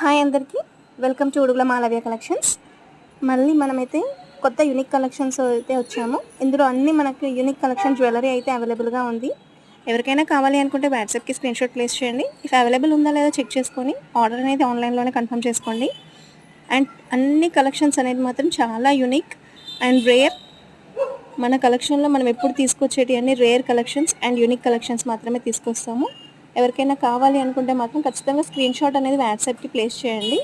Hi అందరికీ, welcome to Udugula Malaviya collections. మళ్ళీ మనమైతే కొత్త యూనిక్ కలెక్షన్స్ అయితే వచ్చాము. ఇందులో అన్ని మనకి యూనిక్ కలెక్షన్ జ్యువెలరీ అయితే అవైలబుల్గా ఉంది. ఎవరికైనా కావాలి అనుకుంటే వాట్సాప్కి స్క్రీన్షాట్ ప్లేస్ చేయండి. ఇఫ్ అవైలబుల్ ఉందా లేదా చెక్ చేసుకొని ఆర్డర్ అనేది ఆన్లైన్లోనే కన్ఫర్మ్ చేసుకోండి. అండ్ అన్ని కలెక్షన్స్ అనేది మాత్రం చాలా యూనిక్ అండ్ రేర్. మన కలెక్షన్లో మనం ఎప్పుడు తీసుకొచ్చేటి అన్ని rare collections and unique collections మాత్రమే తీసుకొస్తాము. ఎవరికైనా కావాలి అనుకుంటే మాత్రం ఖచ్చితంగా స్క్రీన్షాట్ అనేది వాట్సాప్కి ప్లేస్ చేయండి.